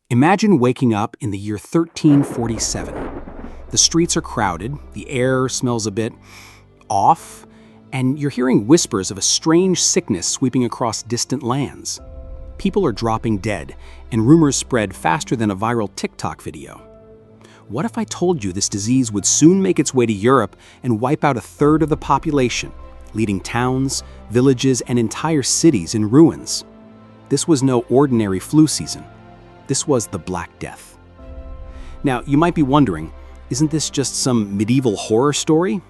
Imagine waking up in the year 1347. The streets are crowded, the air smells a bit off, and you're hearing whispers of a strange sickness sweeping across distant lands. People are dropping dead, and rumors spread faster than a viral TikTok video. What if I told you this disease would soon make its way to Europe and wipe out a third of the population, leaving towns, villages, and entire cities in ruins? This was no ordinary flu season. This was the Black Death. Now, you might be wondering, isn't this just some medieval horror story?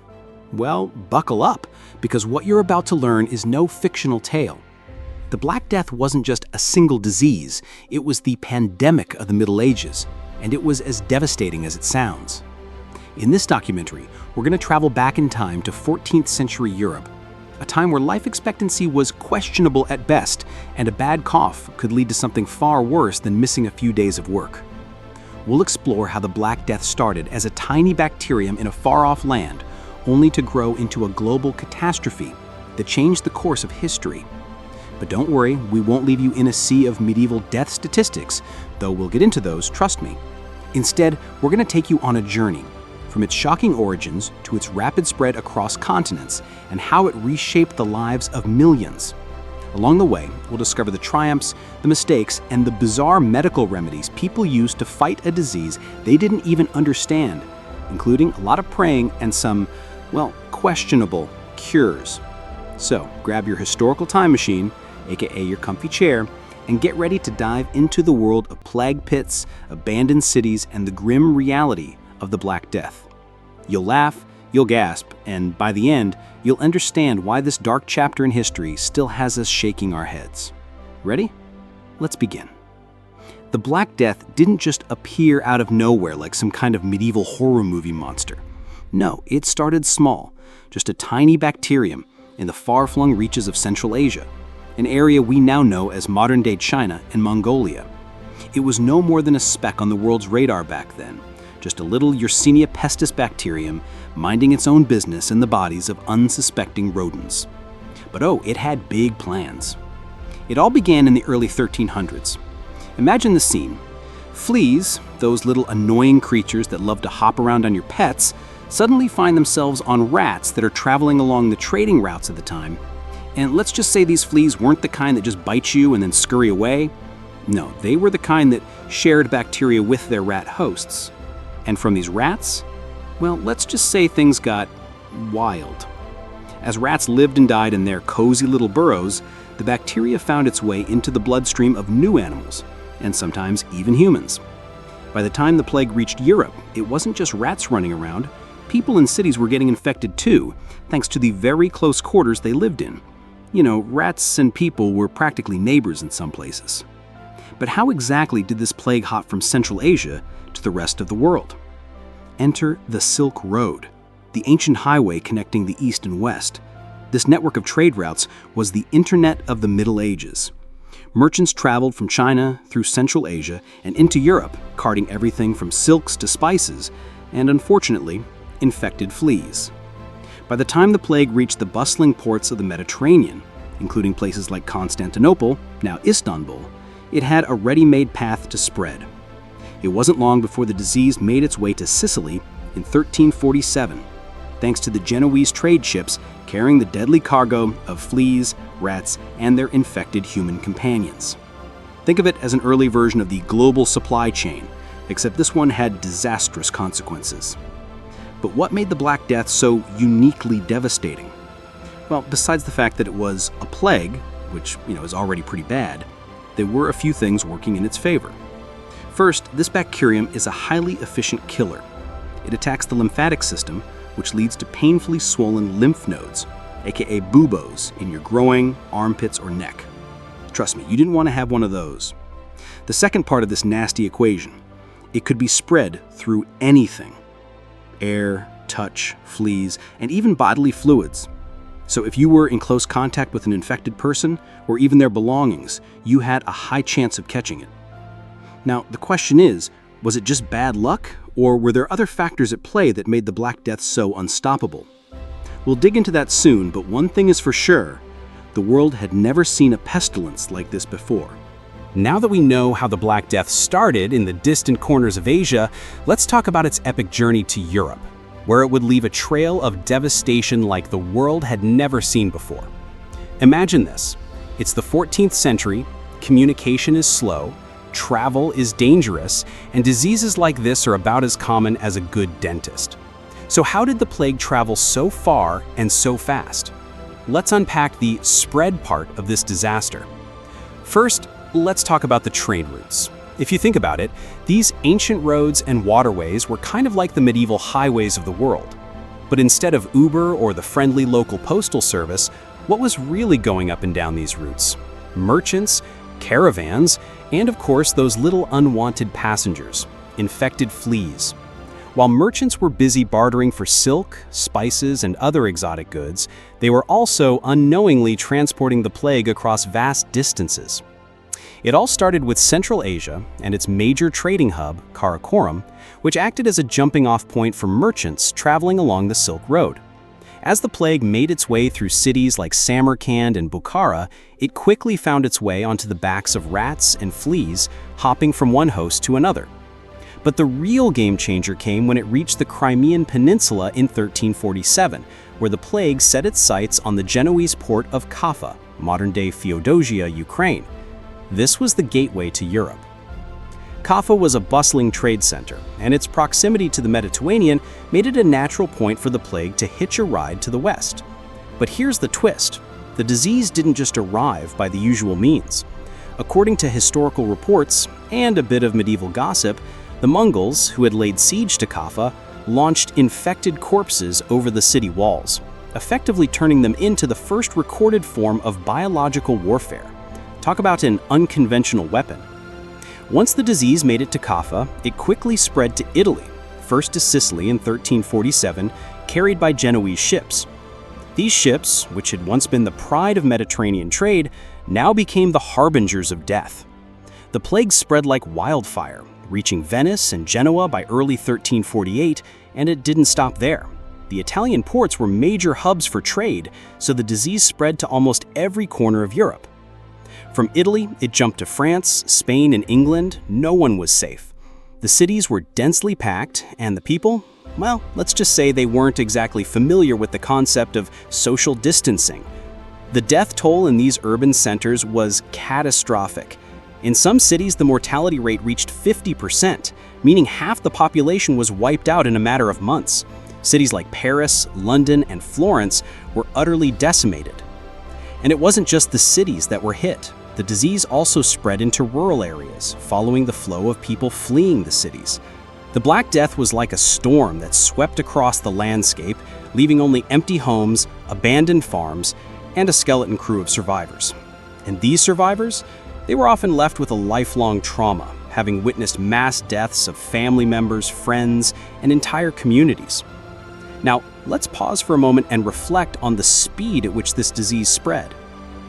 Well, buckle up, because what you're about to learn is no fictional tale. The Black Death wasn't just a single disease, it was the pandemic of the Middle Ages, and it was as devastating as it sounds. In this documentary, we're going to travel back in time to 14th century Europe, a time where life expectancy was questionable at best, and a bad cough could lead to something far worse than missing a few days of work. We'll explore how the Black Death started as a tiny bacterium in a far-off land, only to grow into a global catastrophe that changed the course of history. But don't worry, we won't leave you in a sea of medieval death statistics, though we'll get into those, trust me. Instead, we're going to take you on a journey, from its shocking origins to its rapid spread across continents and how it reshaped the lives of millions. Along the way, we'll discover the triumphs, the mistakes, and the bizarre medical remedies people used to fight a disease they didn't even understand, including a lot of praying and some, well, questionable cures. So, grab your historical time machine, aka your comfy chair, and get ready to dive into the world of plague pits, abandoned cities, and the grim reality of the Black Death. You'll laugh, you'll gasp, and by the end, you'll understand why this dark chapter in history still has us shaking our heads. Ready? Let's begin. The Black Death didn't just appear out of nowhere like some kind of medieval horror movie monster. No, it started small, just a tiny bacterium in the far-flung reaches of Central Asia, an area we now know as modern-day China and Mongolia. It was no more than a speck on the world's radar back then, just a little Yersinia pestis bacterium minding its own business in the bodies of unsuspecting rodents. But oh, it had big plans. It all began in the early 1300s. Imagine the scene. Fleas, those little annoying creatures that love to hop around on your pets, suddenly find themselves on rats that are traveling along the trading routes of the time. And let's just say these fleas weren't the kind that just bite you and then scurry away. No, they were the kind that shared bacteria with their rat hosts. And from these rats, well, let's just say things got wild. As rats lived and died in their cozy little burrows, the bacteria found its way into the bloodstream of new animals, and sometimes even humans. By the time the plague reached Europe, it wasn't just rats running around. People in cities were getting infected too, thanks to the very close quarters they lived in. You know, rats and people were practically neighbors in some places. But how exactly did this plague hop from Central Asia to the rest of the world? Enter the Silk Road, the ancient highway connecting the East and West. This network of trade routes was the internet of the Middle Ages. Merchants traveled from China through Central Asia and into Europe, carting everything from silks to spices, and unfortunately, infected fleas. By the time the plague reached the bustling ports of the Mediterranean, including places like Constantinople, now Istanbul, it had a ready-made path to spread. It wasn't long before the disease made its way to Sicily in 1347, thanks to the Genoese trade ships carrying the deadly cargo of fleas, rats, and their infected human companions. Think of it as an early version of the global supply chain, except this one had disastrous consequences. But what made the Black Death so uniquely devastating? Well, besides the fact that it was a plague, which, is already pretty bad, there were a few things working in its favor. First, this bacterium is a highly efficient killer. It attacks the lymphatic system, which leads to painfully swollen lymph nodes, aka buboes, in your groin, armpits, or neck. Trust me, you didn't want to have one of those. The second part of this nasty equation, it could be spread through anything: air, touch, fleas, and even bodily fluids. So if you were in close contact with an infected person, or even their belongings, you had a high chance of catching it. Now, the question is, was it just bad luck, or were there other factors at play that made the Black Death so unstoppable? We'll dig into that soon, but one thing is for sure, the world had never seen a pestilence like this before. Now that we know how the Black Death started in the distant corners of Asia, let's talk about its epic journey to Europe, where it would leave a trail of devastation like the world had never seen before. Imagine this. It's the 14th century, communication is slow, travel is dangerous, and diseases like this are about as common as a good dentist. So how did the plague travel so far and so fast? Let's unpack the spread part of this disaster. First, let's talk about the trade routes. If you think about it, these ancient roads and waterways were kind of like the medieval highways of the world. But instead of Uber or the friendly local postal service, what was really going up and down these routes? Merchants, caravans, and of course those little unwanted passengers, infected fleas. While merchants were busy bartering for silk, spices, and other exotic goods, they were also unknowingly transporting the plague across vast distances. It all started with Central Asia and its major trading hub, Karakoram, which acted as a jumping-off point for merchants traveling along the Silk Road. As the plague made its way through cities like Samarkand and Bukhara, it quickly found its way onto the backs of rats and fleas, hopping from one host to another. But the real game changer came when it reached the Crimean Peninsula in 1347, where the plague set its sights on the Genoese port of Kaffa, modern-day Feodosia, Ukraine. This was the gateway to Europe. Kaffa was a bustling trade center, and its proximity to the Mediterranean made it a natural point for the plague to hitch a ride to the west. But here's the twist. The disease didn't just arrive by the usual means. According to historical reports and a bit of medieval gossip, the Mongols, who had laid siege to Kaffa, launched infected corpses over the city walls, effectively turning them into the first recorded form of biological warfare. Talk about an unconventional weapon. Once the disease made it to Kaffa, it quickly spread to Italy, first to Sicily in 1347, carried by Genoese ships. These ships, which had once been the pride of Mediterranean trade, now became the harbingers of death. The plague spread like wildfire, reaching Venice and Genoa by early 1348, and it didn't stop there. The Italian ports were major hubs for trade, so the disease spread to almost every corner of Europe. From Italy, it jumped to France, Spain, and England. No one was safe. The cities were densely packed, and the people, well, let's just say they weren't exactly familiar with the concept of social distancing. The death toll in these urban centers was catastrophic. In some cities, the mortality rate reached 50%, meaning half the population was wiped out in a matter of months. Cities like Paris, London, and Florence were utterly decimated. And it wasn't just the cities that were hit. The disease also spread into rural areas, following the flow of people fleeing the cities. The Black Death was like a storm that swept across the landscape, leaving only empty homes, abandoned farms, and a skeleton crew of survivors. And these survivors? They were often left with a lifelong trauma, having witnessed mass deaths of family members, friends, and entire communities. Now, let's pause for a moment and reflect on the speed at which this disease spread.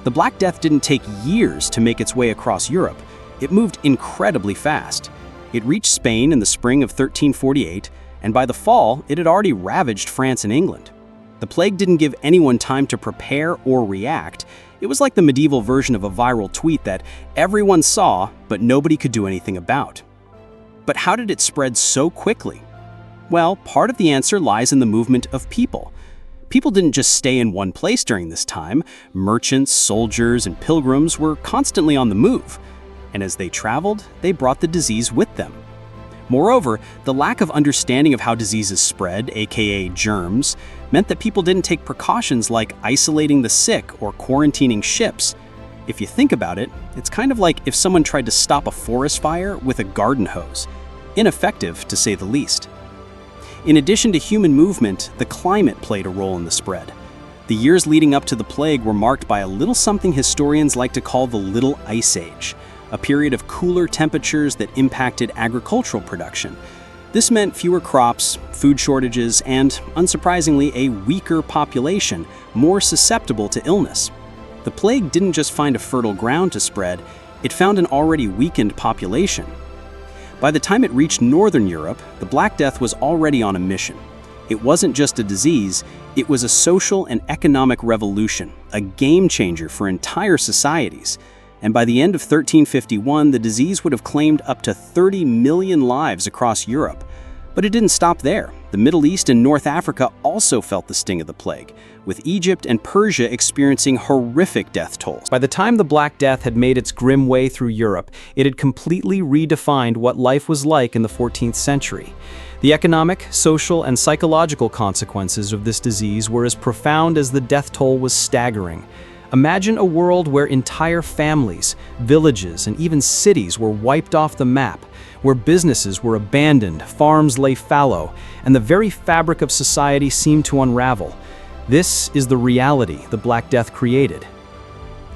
The Black Death didn't take years to make its way across Europe. It moved incredibly fast. It reached Spain in the spring of 1348, and by the fall, it had already ravaged France and England. The plague didn't give anyone time to prepare or react. It was like the medieval version of a viral tweet that everyone saw, but nobody could do anything about. But how did it spread so quickly? Well, part of the answer lies in the movement of people. People didn't just stay in one place during this time. Merchants, soldiers, and pilgrims were constantly on the move. And as they traveled, they brought the disease with them. Moreover, the lack of understanding of how diseases spread, aka germs, meant that people didn't take precautions like isolating the sick or quarantining ships. If you think about it, it's kind of like if someone tried to stop a forest fire with a garden hose. Ineffective, to say the least. In addition to human movement, the climate played a role in the spread. The years leading up to the plague were marked by a little something historians like to call the Little Ice Age, a period of cooler temperatures that impacted agricultural production. This meant fewer crops, food shortages, and, unsurprisingly, a weaker population, more susceptible to illness. The plague didn't just find a fertile ground to spread, it found an already weakened population. By the time it reached northern Europe, the Black Death was already on a mission. It wasn't just a disease, it was a social and economic revolution, a game changer for entire societies. and by the end of 1351, the disease would have claimed up to 30 million lives across Europe. But it didn't stop there. The Middle East and North Africa also felt the sting of the plague, with Egypt and Persia experiencing horrific death tolls. By the time the Black Death had made its grim way through Europe, it had completely redefined what life was like in the 14th century. The economic, social, and psychological consequences of this disease were as profound as the death toll was staggering. Imagine a world where entire families, villages, and even cities were wiped off the map, where businesses were abandoned, farms lay fallow, and the very fabric of society seemed to unravel. This is the reality the Black Death created.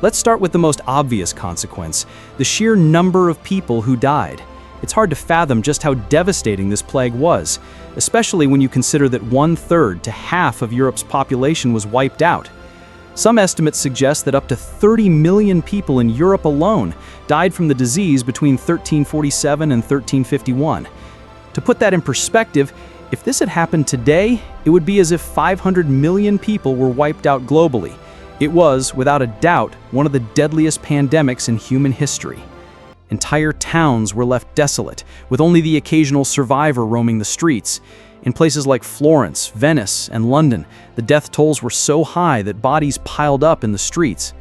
Let's start with the most obvious consequence, the sheer number of people who died. It's hard to fathom just how devastating this plague was, especially when you consider that 1/3 to half of Europe's population was wiped out. Some estimates suggest that up to 30 million people in Europe alone died from the disease between 1347 and 1351. To put that in perspective, if this had happened today, it would be as if 500 million people were wiped out globally. It was, without a doubt, one of the deadliest pandemics in human history. Entire towns were left desolate, with only the occasional survivor roaming the streets. In places like Florence, Venice, and London, the death tolls were so high that bodies piled up in the streets.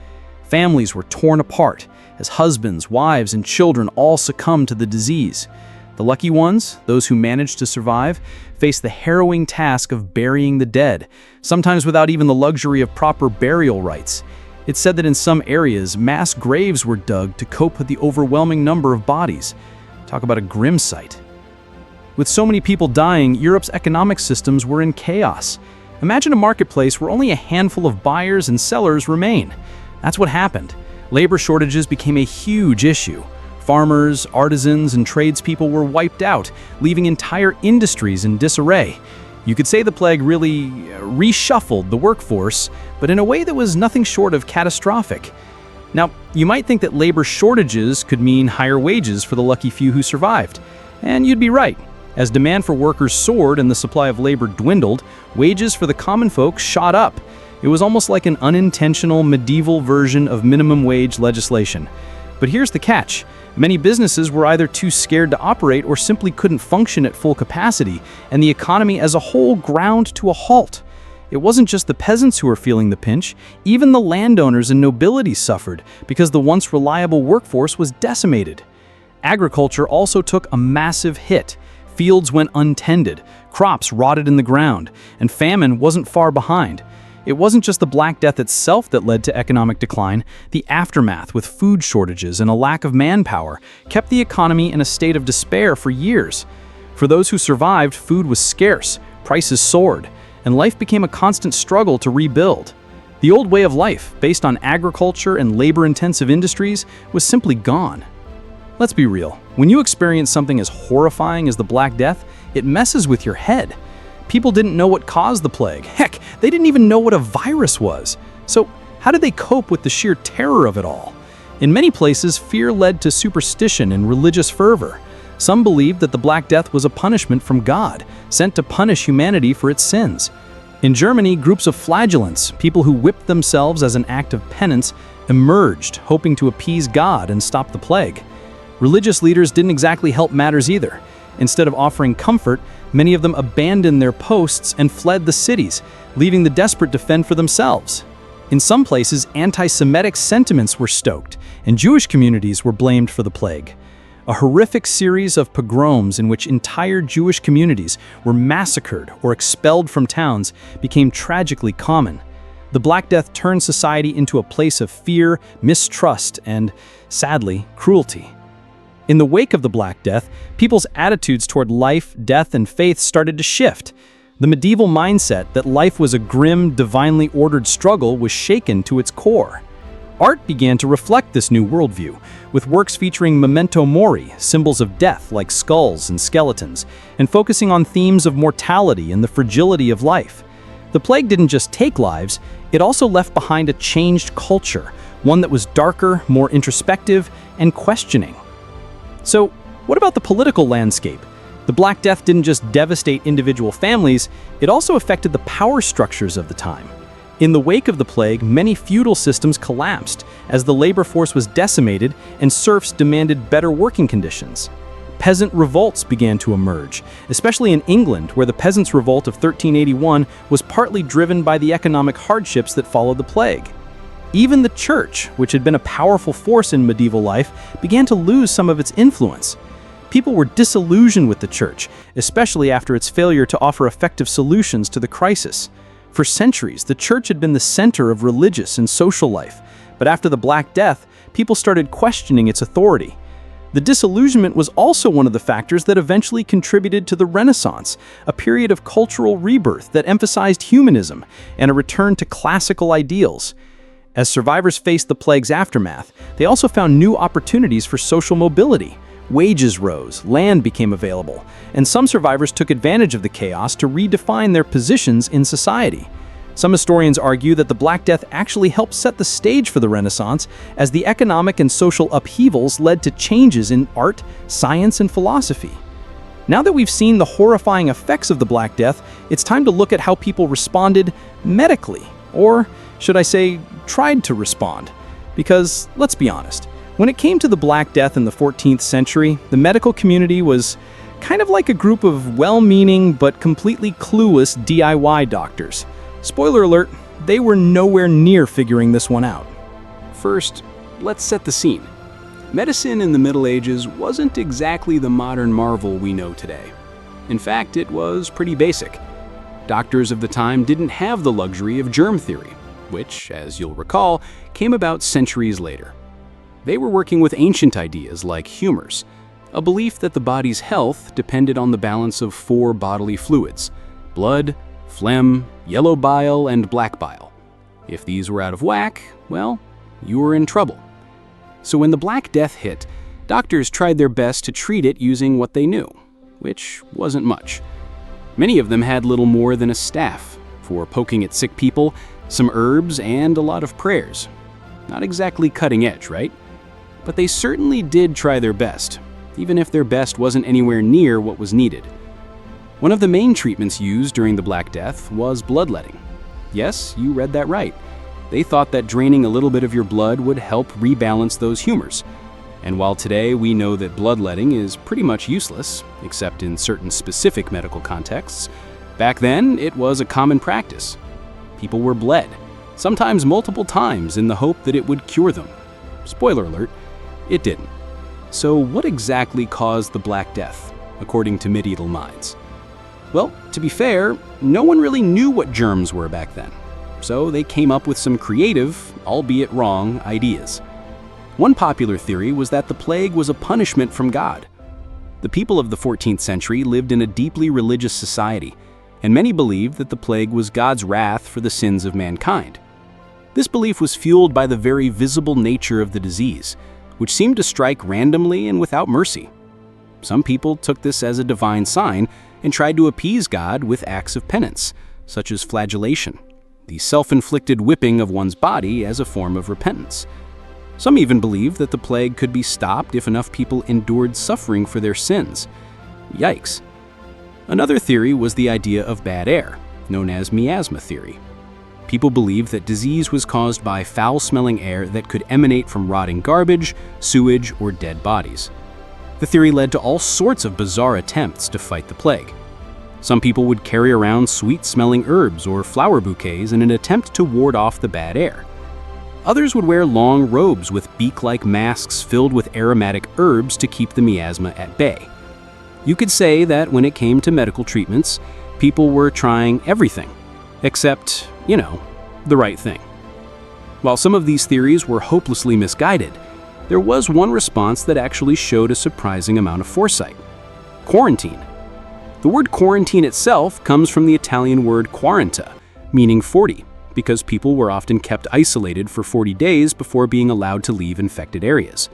Families were torn apart, as husbands, wives, and children all succumbed to the disease. The lucky ones, those who managed to survive, faced the harrowing task of burying the dead, sometimes without even the luxury of proper burial rites. It's said that in some areas, mass graves were dug to cope with the overwhelming number of bodies. Talk about a grim sight. With so many people dying, Europe's economic systems were in chaos. Imagine a marketplace where only a handful of buyers and sellers remain. That's what happened. Labor shortages became a huge issue. Farmers, artisans, and tradespeople were wiped out, leaving entire industries in disarray. You could say the plague really reshuffled the workforce, but in a way that was nothing short of catastrophic. Now, you might think that labor shortages could mean higher wages for the lucky few who survived. And you'd be right. As demand for workers soared and the supply of labor dwindled, wages for the common folk shot up. It was almost like an unintentional medieval version of minimum wage legislation. But here's the catch. Many businesses were either too scared to operate or simply couldn't function at full capacity, and the economy as a whole ground to a halt. It wasn't just the peasants who were feeling the pinch. Even the landowners and nobility suffered because the once reliable workforce was decimated. Agriculture also took a massive hit. Fields went untended, crops rotted in the ground, and famine wasn't far behind. It wasn't just the Black Death itself that led to economic decline. The aftermath, with food shortages and a lack of manpower, kept the economy in a state of despair for years. For those who survived, food was scarce, prices soared, and life became a constant struggle to rebuild. The old way of life, based on agriculture and labor-intensive industries, was simply gone. Let's be real. When you experience something as horrifying as the Black Death, it messes with your head. People didn't know what caused the plague. Heck, they didn't even know what a virus was. So, how did they cope with the sheer terror of it all? In many places, fear led to superstition and religious fervor. Some believed that the Black Death was a punishment from God, sent to punish humanity for its sins. In Germany, groups of flagellants, people who whipped themselves as an act of penance, emerged, hoping to appease God and stop the plague. Religious leaders didn't exactly help matters either. Instead of offering comfort, many of them abandoned their posts and fled the cities, leaving the desperate to fend for themselves. In some places, anti-Semitic sentiments were stoked, and Jewish communities were blamed for the plague. A horrific series of pogroms in which entire Jewish communities were massacred or expelled from towns became tragically common. The Black Death turned society into a place of fear, mistrust, and, sadly, cruelty. In the wake of the Black Death, people's attitudes toward life, death, and faith started to shift. The medieval mindset that life was a grim, divinely ordered struggle was shaken to its core. Art began to reflect this new worldview, with works featuring memento mori, symbols of death like skulls and skeletons, and focusing on themes of mortality and the fragility of life. The plague didn't just take lives, it also left behind a changed culture, one that was darker, more introspective, and questioning. So, what about the political landscape? The Black Death didn't just devastate individual families, it also affected the power structures of the time. In the wake of the plague, many feudal systems collapsed as the labor force was decimated and serfs demanded better working conditions. Peasant revolts began to emerge, especially in England, where the Peasants' Revolt of 1381 was partly driven by the economic hardships that followed the plague. Even the church, which had been a powerful force in medieval life, began to lose some of its influence. People were disillusioned with the church, especially after its failure to offer effective solutions to the crisis. For centuries, the church had been the center of religious and social life, but after the Black Death, people started questioning its authority. The disillusionment was also one of the factors that eventually contributed to the Renaissance, a period of cultural rebirth that emphasized humanism and a return to classical ideals. As survivors faced the plague's aftermath, they also found new opportunities for social mobility. Wages rose, land became available, and some survivors took advantage of the chaos to redefine their positions in society. Some historians argue that the Black Death actually helped set the stage for the Renaissance, as the economic and social upheavals led to changes in art, science, and philosophy. Now that we've seen the horrifying effects of the Black Death, it's time to look at how people responded medically, or should I say, tried to respond. Because, let's be honest, when it came to the Black Death in the 14th century, the medical community was kind of like a group of well-meaning but completely clueless DIY doctors. Spoiler alert, they were nowhere near figuring this one out. First, let's set the scene. Medicine in the Middle Ages wasn't exactly the modern marvel we know today. In fact, it was pretty basic. Doctors of the time didn't have the luxury of germ theory, which, as you'll recall, came about centuries later. They were working with ancient ideas like humors, a belief that the body's health depended on the balance of 4 bodily fluids: blood, phlegm, yellow bile, and black bile. If these were out of whack, well, you were in trouble. So when the Black Death hit, doctors tried their best to treat it using what they knew, which wasn't much. Many of them had little more than a staff for poking at sick people, some herbs, and a lot of prayers. Not exactly cutting edge, right? But they certainly did try their best, even if their best wasn't anywhere near what was needed. One of the main treatments used during the Black Death was bloodletting. Yes, you read that right. They thought that draining a little bit of your blood would help rebalance those humors. And while today we know that bloodletting is pretty much useless, except in certain specific medical contexts, back then it was a common practice. People were bled, sometimes multiple times, in the hope that it would cure them. Spoiler alert, it didn't. So what exactly caused the Black Death, according to medieval minds? Well, to be fair, no one really knew what germs were back then. So they came up with some creative, albeit wrong, ideas. One popular theory was that the plague was a punishment from God. The people of the 14th century lived in a deeply religious society, and many believed that the plague was God's wrath for the sins of mankind. This belief was fueled by the very visible nature of the disease, which seemed to strike randomly and without mercy. Some people took this as a divine sign and tried to appease God with acts of penance, such as flagellation, the self-inflicted whipping of one's body as a form of repentance. Some even believed that the plague could be stopped if enough people endured suffering for their sins. Yikes. Another theory was the idea of bad air, known as miasma theory. People believed that disease was caused by foul-smelling air that could emanate from rotting garbage, sewage, or dead bodies. The theory led to all sorts of bizarre attempts to fight the plague. Some people would carry around sweet-smelling herbs or flower bouquets in an attempt to ward off the bad air. Others would wear long robes with beak-like masks filled with aromatic herbs to keep the miasma at bay. You could say that when it came to medical treatments, people were trying everything, except, the right thing. While some of these theories were hopelessly misguided, there was one response that actually showed a surprising amount of foresight: quarantine. The word quarantine itself comes from the Italian word quaranta, meaning 40, because people were often kept isolated for 40 days before being allowed to leave infected areas.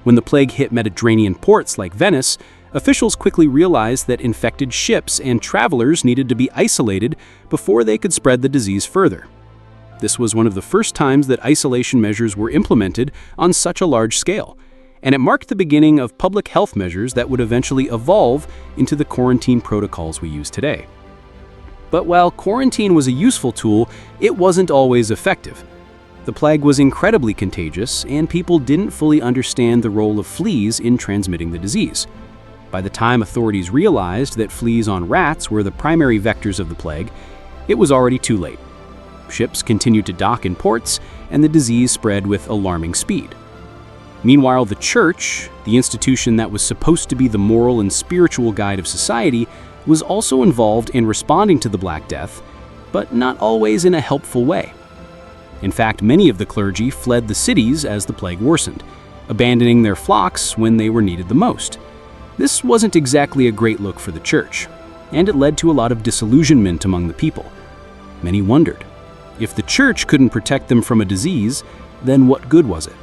When the plague hit Mediterranean ports like Venice, officials quickly realized that infected ships and travelers needed to be isolated before they could spread the disease further. This was one of the first times that isolation measures were implemented on such a large scale, and it marked the beginning of public health measures that would eventually evolve into the quarantine protocols we use today. But while quarantine was a useful tool, it wasn't always effective. The plague was incredibly contagious, and people didn't fully understand the role of fleas in transmitting the disease. By the time authorities realized that fleas on rats were the primary vectors of the plague, it was already too late. Ships continued to dock in ports, and the disease spread with alarming speed. Meanwhile, the church, the institution that was supposed to be the moral and spiritual guide of society, was also involved in responding to the Black Death, but not always in a helpful way. In fact, many of the clergy fled the cities as the plague worsened, abandoning their flocks when they were needed the most. This wasn't exactly a great look for the church, and it led to a lot of disillusionment among the people. Many wondered, if the church couldn't protect them from a disease, then what good was it?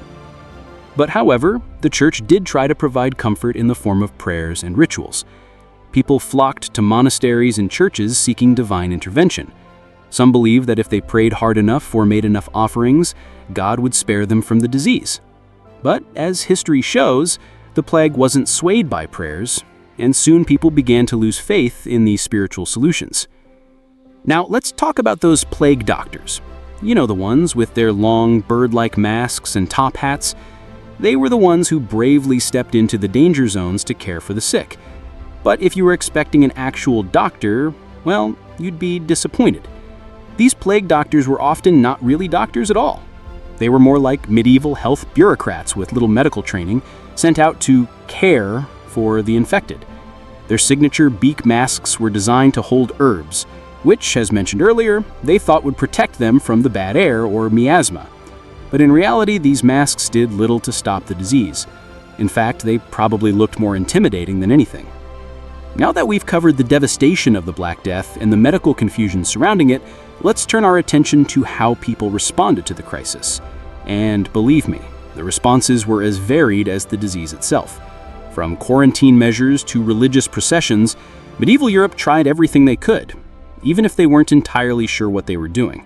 But however, the church did try to provide comfort in the form of prayers and rituals. People flocked to monasteries and churches seeking divine intervention. Some believed that if they prayed hard enough or made enough offerings, God would spare them from the disease. But as history shows, the plague wasn't swayed by prayers, and soon people began to lose faith in these spiritual solutions. Now let's talk about those plague doctors. You know, the ones with their long, bird-like masks and top hats. They were the ones who bravely stepped into the danger zones to care for the sick. But if you were expecting an actual doctor, well, you'd be disappointed. These plague doctors were often not really doctors at all. They were more like medieval health bureaucrats with little medical training, sent out to care for the infected. Their signature beak masks were designed to hold herbs, which, as mentioned earlier, they thought would protect them from the bad air or miasma. But in reality, these masks did little to stop the disease. In fact, they probably looked more intimidating than anything. Now that we've covered the devastation of the Black Death and the medical confusion surrounding it, let's turn our attention to how people responded to the crisis. And believe me, the responses were as varied as the disease itself. From quarantine measures to religious processions, medieval Europe tried everything they could, even if they weren't entirely sure what they were doing.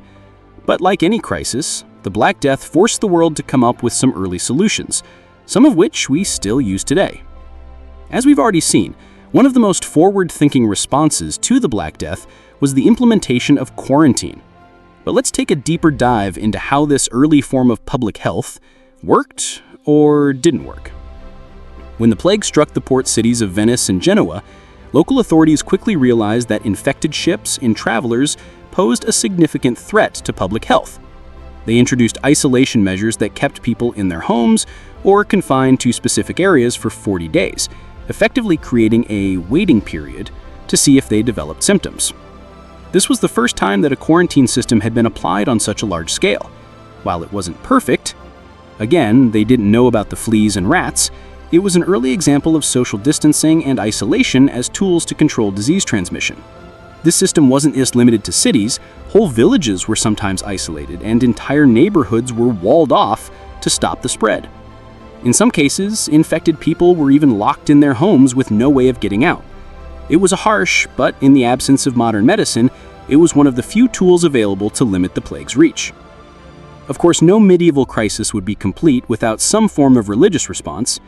But like any crisis, the Black Death forced the world to come up with some early solutions, some of which we still use today. As we've already seen, one of the most forward-thinking responses to the Black Death was the implementation of quarantine. But let's take a deeper dive into how this early form of public health worked or didn't work. When the plague struck the port cities of Venice and Genoa, local authorities quickly realized that infected ships and travelers posed a significant threat to public health. They introduced isolation measures that kept people in their homes or confined to specific areas for 40 days, effectively creating a waiting period to see if they developed symptoms. This was the first time that a quarantine system had been applied on such a large scale. While it wasn't perfect, again, they didn't know about the fleas and rats, it was an early example of social distancing and isolation as tools to control disease transmission. This system wasn't just limited to cities, whole villages were sometimes isolated and entire neighborhoods were walled off to stop the spread. In some cases, infected people were even locked in their homes with no way of getting out. It was harsh, but in the absence of modern medicine, it was one of the few tools available to limit the plague's reach. Of course, no medieval crisis would be complete without some form of religious response.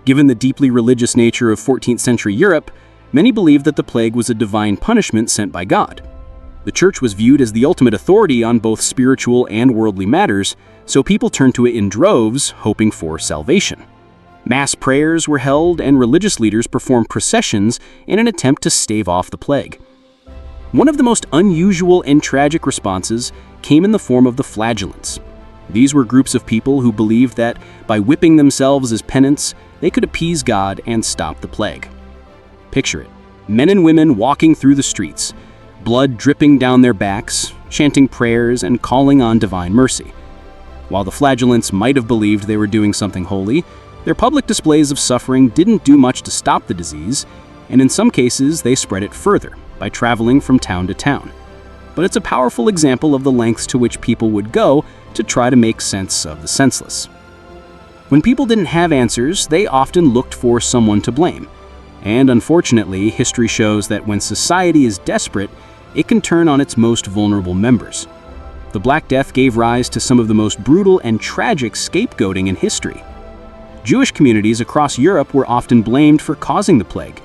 Given the deeply religious nature of 14th century Europe, many believed that the plague was a divine punishment sent by God. The church was viewed as the ultimate authority on both spiritual and worldly matters, so people turned to it in droves, hoping for salvation. Mass prayers were held, and religious leaders performed processions in an attempt to stave off the plague. One of the most unusual and tragic responses came in the form of the flagellants. These were groups of people who believed that by whipping themselves as penance, they could appease God and stop the plague. Picture it: men and women walking through the streets, blood dripping down their backs, chanting prayers and calling on divine mercy. While the flagellants might have believed they were doing something holy, their public displays of suffering didn't do much to stop the disease, and in some cases they spread it further by traveling from town to town. But it's a powerful example of the lengths to which people would go to try to make sense of the senseless. When people didn't have answers, they often looked for someone to blame. And unfortunately, history shows that when society is desperate, it can turn on its most vulnerable members. The Black Death gave rise to some of the most brutal and tragic scapegoating in history. Jewish communities across Europe were often blamed for causing the plague,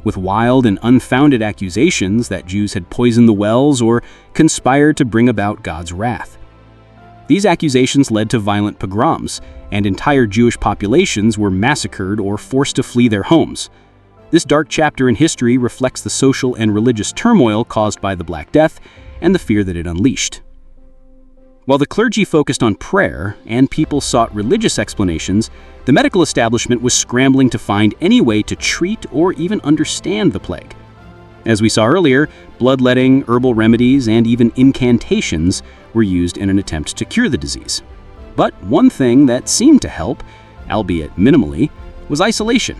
with wild and unfounded accusations that Jews had poisoned the wells or conspired to bring about God's wrath. These accusations led to violent pogroms, and entire Jewish populations were massacred or forced to flee their homes. This dark chapter in history reflects the social and religious turmoil caused by the Black Death and the fear that it unleashed. While the clergy focused on prayer and people sought religious explanations, the medical establishment was scrambling to find any way to treat or even understand the plague. As we saw earlier, bloodletting, herbal remedies, and even incantations were used in an attempt to cure the disease. But one thing that seemed to help, albeit minimally, was isolation.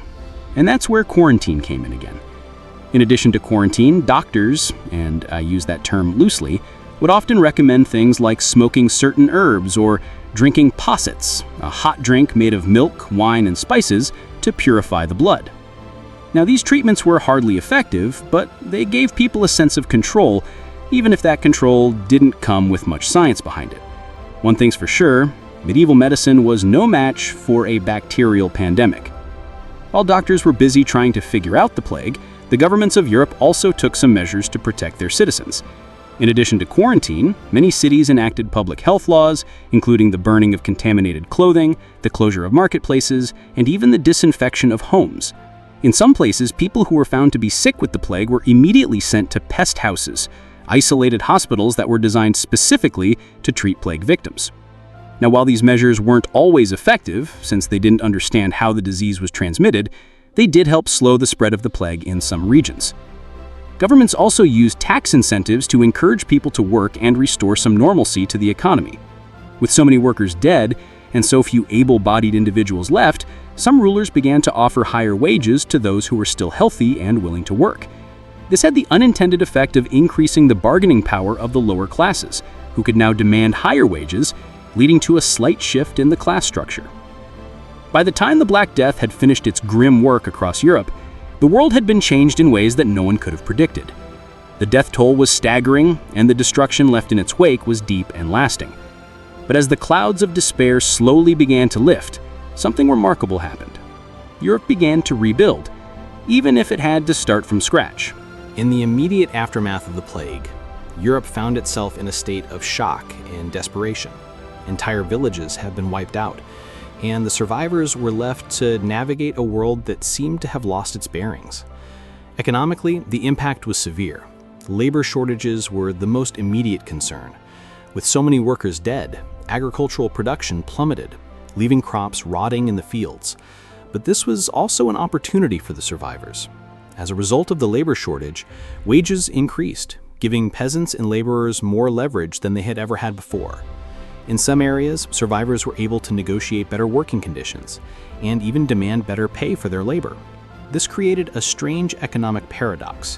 And that's where quarantine came in again. In addition to quarantine, doctors, and I use that term loosely, would often recommend things like smoking certain herbs or drinking possets, a hot drink made of milk, wine, and spices to purify the blood. Now, these treatments were hardly effective, but they gave people a sense of control, even if that control didn't come with much science behind it. One thing's for sure, medieval medicine was no match for a bacterial pandemic. While doctors were busy trying to figure out the plague, the governments of Europe also took some measures to protect their citizens. In addition to quarantine, many cities enacted public health laws, including the burning of contaminated clothing, the closure of marketplaces, and even the disinfection of homes. In some places, people who were found to be sick with the plague were immediately sent to pest houses, isolated hospitals that were designed specifically to treat plague victims. Now, while these measures weren't always effective, since they didn't understand how the disease was transmitted, they did help slow the spread of the plague in some regions. Governments also used tax incentives to encourage people to work and restore some normalcy to the economy. With so many workers dead and so few able-bodied individuals left, some rulers began to offer higher wages to those who were still healthy and willing to work. This had the unintended effect of increasing the bargaining power of the lower classes, who could now demand higher wages, leading to a slight shift in the class structure. By the time the Black Death had finished its grim work across Europe, the world had been changed in ways that no one could have predicted. The death toll was staggering, and the destruction left in its wake was deep and lasting. But as the clouds of despair slowly began to lift, something remarkable happened. Europe began to rebuild, even if it had to start from scratch. In the immediate aftermath of the plague, Europe found itself in a state of shock and desperation. Entire villages had been wiped out, and the survivors were left to navigate a world that seemed to have lost its bearings. Economically, the impact was severe. Labor shortages were the most immediate concern. With so many workers dead, agricultural production plummeted, leaving crops rotting in the fields. But this was also an opportunity for the survivors. As a result of the labor shortage, wages increased, giving peasants and laborers more leverage than they had ever had before. In some areas, survivors were able to negotiate better working conditions and even demand better pay for their labor. This created a strange economic paradox.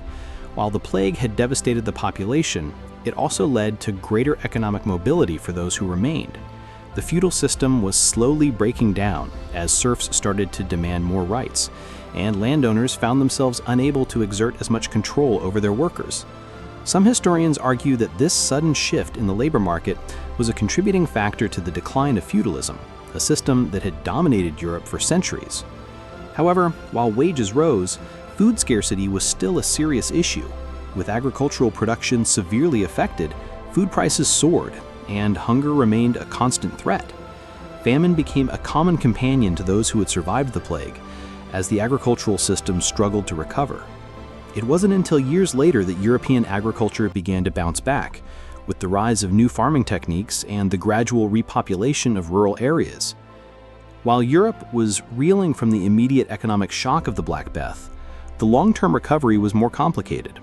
While the plague had devastated the population, it also led to greater economic mobility for those who remained. The feudal system was slowly breaking down as serfs started to demand more rights, and landowners found themselves unable to exert as much control over their workers. Some historians argue that this sudden shift in the labor market was a contributing factor to the decline of feudalism, a system that had dominated Europe for centuries. However, while wages rose, food scarcity was still a serious issue. With agricultural production severely affected, food prices soared, and hunger remained a constant threat. Famine became a common companion to those who had survived the plague, as the agricultural system struggled to recover. It wasn't until years later that European agriculture began to bounce back, with the rise of new farming techniques and the gradual repopulation of rural areas. While Europe was reeling from the immediate economic shock of the Black Death, the long-term recovery was more complicated.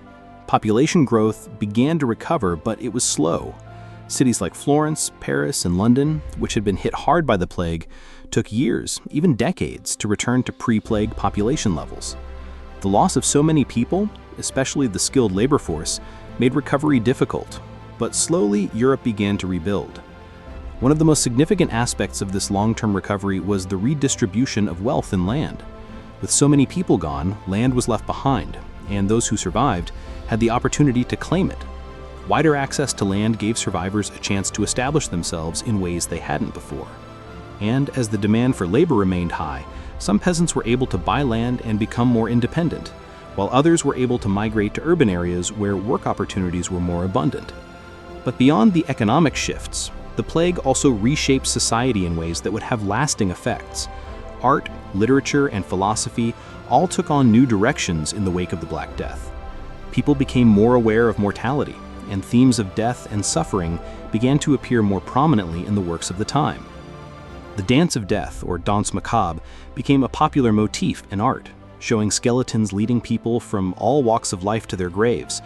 Population growth began to recover, but it was slow. Cities like Florence, Paris, and London, which had been hit hard by the plague, took years, even decades, to return to pre-plague population levels. The loss of so many people, especially the skilled labor force, made recovery difficult, but slowly Europe began to rebuild. One of the most significant aspects of this long-term recovery was the redistribution of wealth and land. With so many people gone, land was left behind, and those who survived had the opportunity to claim it. Wider access to land gave survivors a chance to establish themselves in ways they hadn't before. And as the demand for labor remained high, some peasants were able to buy land and become more independent, while others were able to migrate to urban areas where work opportunities were more abundant. But beyond the economic shifts, the plague also reshaped society in ways that would have lasting effects. Art, literature, and philosophy all took on new directions in the wake of the Black Death. People became more aware of mortality, and themes of death and suffering began to appear more prominently in the works of the time. The Dance of Death, or Danse Macabre, became a popular motif in art, showing skeletons leading people from all walks of life to their graves,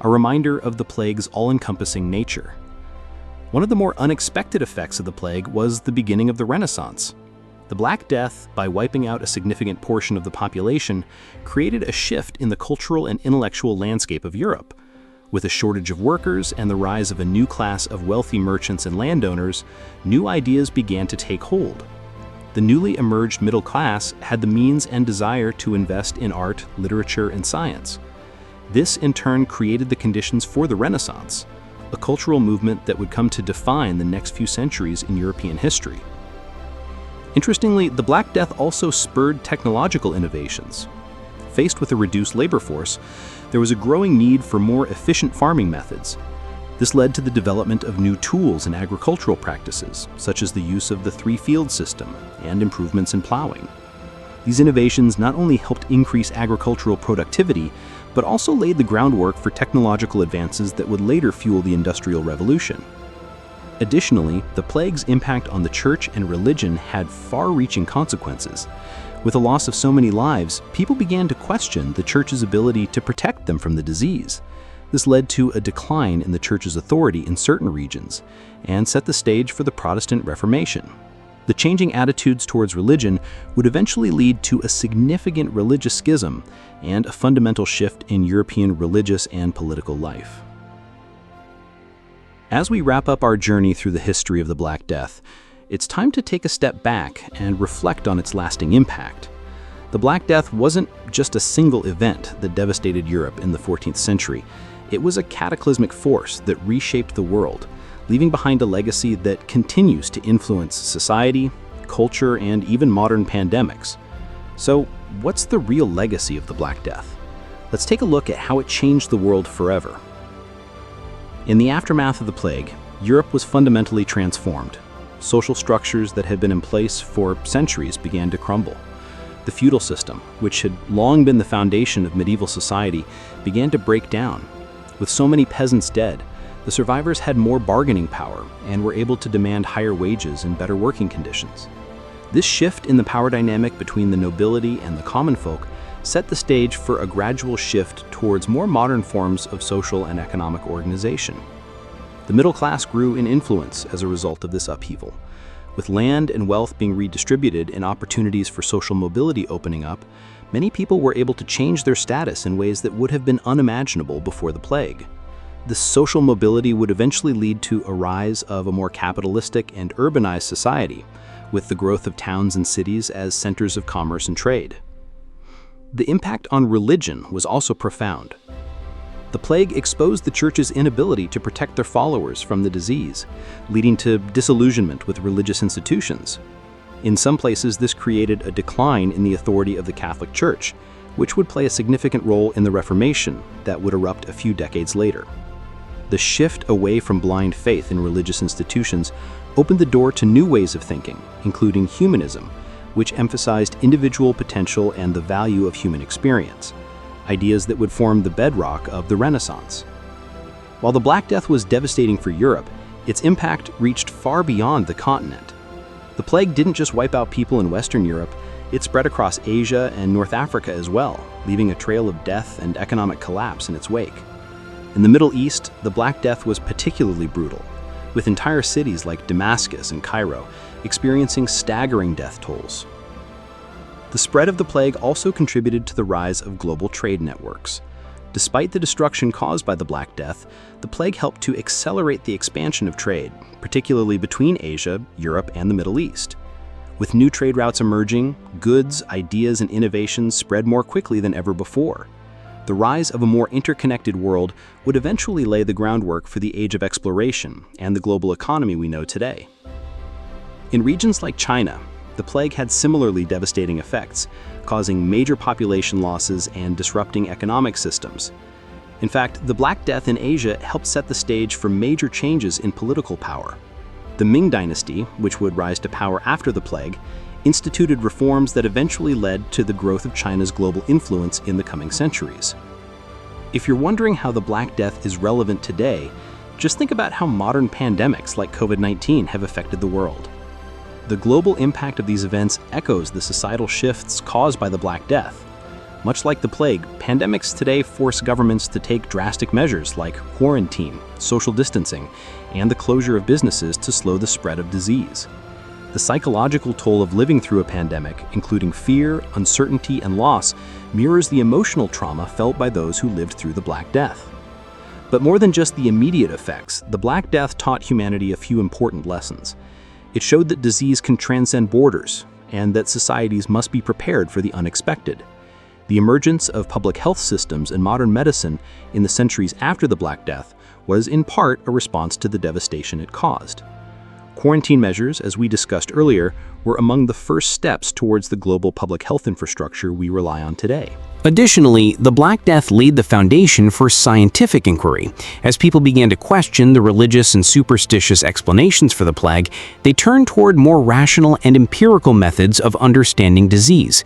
a reminder of the plague's all-encompassing nature. One of the more unexpected effects of the plague was the beginning of the Renaissance. The Black Death, by wiping out a significant portion of the population, created a shift in the cultural and intellectual landscape of Europe. With a shortage of workers and the rise of a new class of wealthy merchants and landowners, new ideas began to take hold. The newly emerged middle class had the means and desire to invest in art, literature, and science. This, in turn, created the conditions for the Renaissance, a cultural movement that would come to define the next few centuries in European history. Interestingly, the Black Death also spurred technological innovations. Faced with a reduced labor force, there was a growing need for more efficient farming methods. This led to the development of new tools and agricultural practices, such as the use of the three-field system and improvements in plowing. These innovations not only helped increase agricultural productivity, but also laid the groundwork for technological advances that would later fuel the Industrial Revolution. Additionally, the plague's impact on the church and religion had far-reaching consequences. With the loss of so many lives, people began to question the church's ability to protect them from the disease. This led to a decline in the church's authority in certain regions and set the stage for the Protestant Reformation. The changing attitudes towards religion would eventually lead to a significant religious schism and a fundamental shift in European religious and political life. As we wrap up our journey through the history of the Black Death, it's time to take a step back and reflect on its lasting impact. The Black Death wasn't just a single event that devastated Europe in the 14th century. It was a cataclysmic force that reshaped the world, leaving behind a legacy that continues to influence society, culture, and even modern pandemics. So, what's the real legacy of the Black Death? Let's take a look at how it changed the world forever. In the aftermath of the plague, Europe was fundamentally transformed. Social structures that had been in place for centuries began to crumble. The feudal system, which had long been the foundation of medieval society, began to break down. With so many peasants dead, the survivors had more bargaining power and were able to demand higher wages and better working conditions. This shift in the power dynamic between the nobility and the common folk set the stage for a gradual shift towards more modern forms of social and economic organization. The middle class grew in influence as a result of this upheaval. With land and wealth being redistributed and opportunities for social mobility opening up, many people were able to change their status in ways that would have been unimaginable before the plague. This social mobility would eventually lead to a rise of a more capitalistic and urbanized society, with the growth of towns and cities as centers of commerce and trade. The impact on religion was also profound. The plague exposed the church's inability to protect their followers from the disease, leading to disillusionment with religious institutions. In some places, this created a decline in the authority of the Catholic Church, which would play a significant role in the Reformation that would erupt a few decades later. The shift away from blind faith in religious institutions opened the door to new ways of thinking, including humanism, which emphasized individual potential and the value of human experience, ideas that would form the bedrock of the Renaissance. While the Black Death was devastating for Europe, its impact reached far beyond the continent. The plague didn't just wipe out people in Western Europe, it spread across Asia and North Africa as well, leaving a trail of death and economic collapse in its wake. In the Middle East, the Black Death was particularly brutal, with entire cities like Damascus and Cairo experiencing staggering death tolls. The spread of the plague also contributed to the rise of global trade networks. Despite the destruction caused by the Black Death, the plague helped to accelerate the expansion of trade, particularly between Asia, Europe, and the Middle East. With new trade routes emerging, goods, ideas, and innovations spread more quickly than ever before. The rise of a more interconnected world would eventually lay the groundwork for the age of exploration and the global economy we know today. In regions like China, the plague had similarly devastating effects, causing major population losses and disrupting economic systems. In fact, the Black Death in Asia helped set the stage for major changes in political power. The Ming Dynasty, which would rise to power after the plague, instituted reforms that eventually led to the growth of China's global influence in the coming centuries. If you're wondering how the Black Death is relevant today, just think about how modern pandemics like COVID-19 have affected the world. The global impact of these events echoes the societal shifts caused by the Black Death. Much like the plague, pandemics today force governments to take drastic measures like quarantine, social distancing, and the closure of businesses to slow the spread of disease. The psychological toll of living through a pandemic, including fear, uncertainty, and loss, mirrors the emotional trauma felt by those who lived through the Black Death. But more than just the immediate effects, the Black Death taught humanity a few important lessons. It showed that disease can transcend borders, and that societies must be prepared for the unexpected. The emergence of public health systems and modern medicine in the centuries after the Black Death was in part a response to the devastation it caused. Quarantine measures, as we discussed earlier, were among the first steps towards the global public health infrastructure we rely on today. Additionally, the Black Death laid the foundation for scientific inquiry. As people began to question the religious and superstitious explanations for the plague, they turned toward more rational and empirical methods of understanding disease.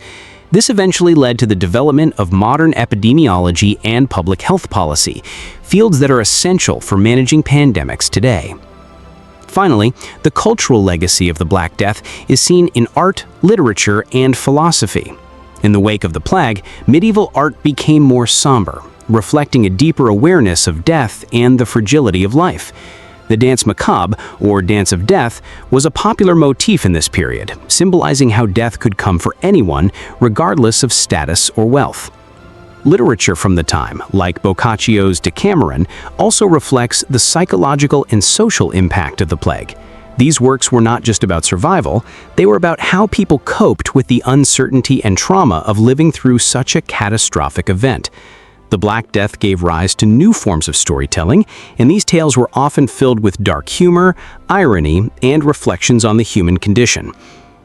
This eventually led to the development of modern epidemiology and public health policy, fields that are essential for managing pandemics today. Finally, the cultural legacy of the Black Death is seen in art, literature, and philosophy. In the wake of the plague, medieval art became more somber, reflecting a deeper awareness of death and the fragility of life. The dance macabre, or dance of death, was a popular motif in this period, symbolizing how death could come for anyone, regardless of status or wealth. Literature from the time, like Boccaccio's Decameron, also reflects the psychological and social impact of the plague. These works were not just about survival, they were about how people coped with the uncertainty and trauma of living through such a catastrophic event. The Black Death gave rise to new forms of storytelling, and these tales were often filled with dark humor, irony, and reflections on the human condition.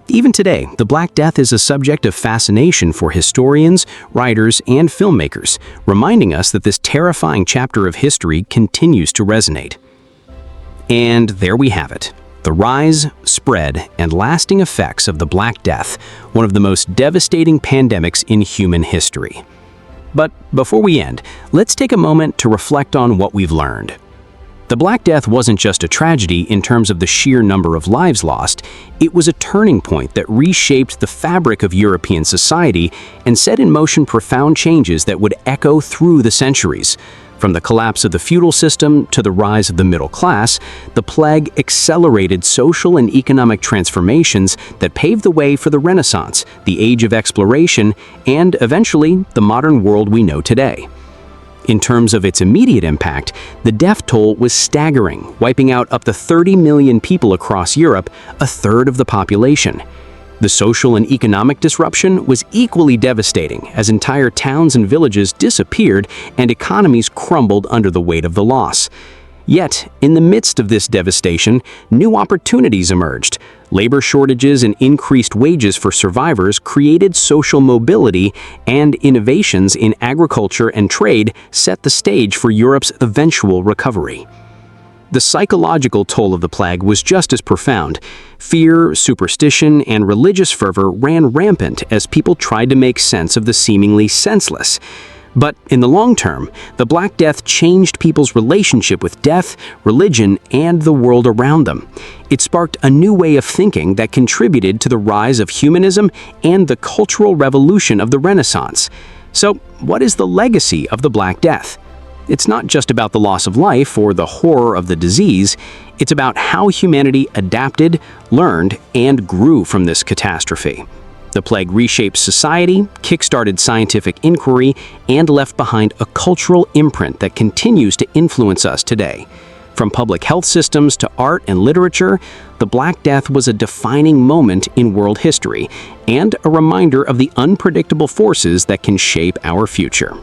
Even today, the Black Death is a subject of fascination for historians, writers, and filmmakers, reminding us that this terrifying chapter of history continues to resonate. And there we have it. The rise, spread, and lasting effects of the Black Death, one of the most devastating pandemics in human history. But before we end, let's take a moment to reflect on what we've learned. The Black Death wasn't just a tragedy in terms of the sheer number of lives lost, it was a turning point that reshaped the fabric of European society and set in motion profound changes that would echo through the centuries. From the collapse of the feudal system to the rise of the middle class, the plague accelerated social and economic transformations that paved the way for the Renaissance, the Age of Exploration, and eventually the modern world we know today. In terms of its immediate impact, the death toll was staggering, wiping out up to 30 million people across Europe, a third of the population. The social and economic disruption was equally devastating as entire towns and villages disappeared and economies crumbled under the weight of the loss. Yet, in the midst of this devastation, new opportunities emerged. Labor shortages and increased wages for survivors created social mobility, and innovations in agriculture and trade set the stage for Europe's eventual recovery. The psychological toll of the plague was just as profound. Fear, superstition, and religious fervor ran rampant as people tried to make sense of the seemingly senseless. But in the long term, the Black Death changed people's relationship with death, religion, and the world around them. It sparked a new way of thinking that contributed to the rise of humanism and the cultural revolution of the Renaissance. So, what is the legacy of the Black Death? It's not just about the loss of life or the horror of the disease, it's about how humanity adapted, learned, and grew from this catastrophe. The plague reshaped society, kick-started scientific inquiry, and left behind a cultural imprint that continues to influence us today. From public health systems to art and literature, the Black Death was a defining moment in world history and a reminder of the unpredictable forces that can shape our future.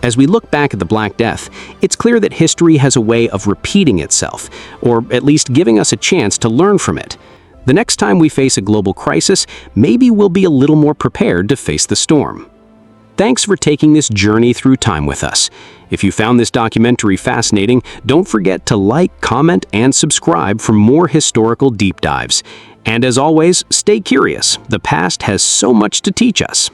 As we look back at the Black Death, it's clear that history has a way of repeating itself, or at least giving us a chance to learn from it. The next time we face a global crisis, maybe we'll be a little more prepared to face the storm. Thanks for taking this journey through time with us. If you found this documentary fascinating, don't forget to like, comment, and subscribe for more historical deep dives. And as always, stay curious. The past has so much to teach us.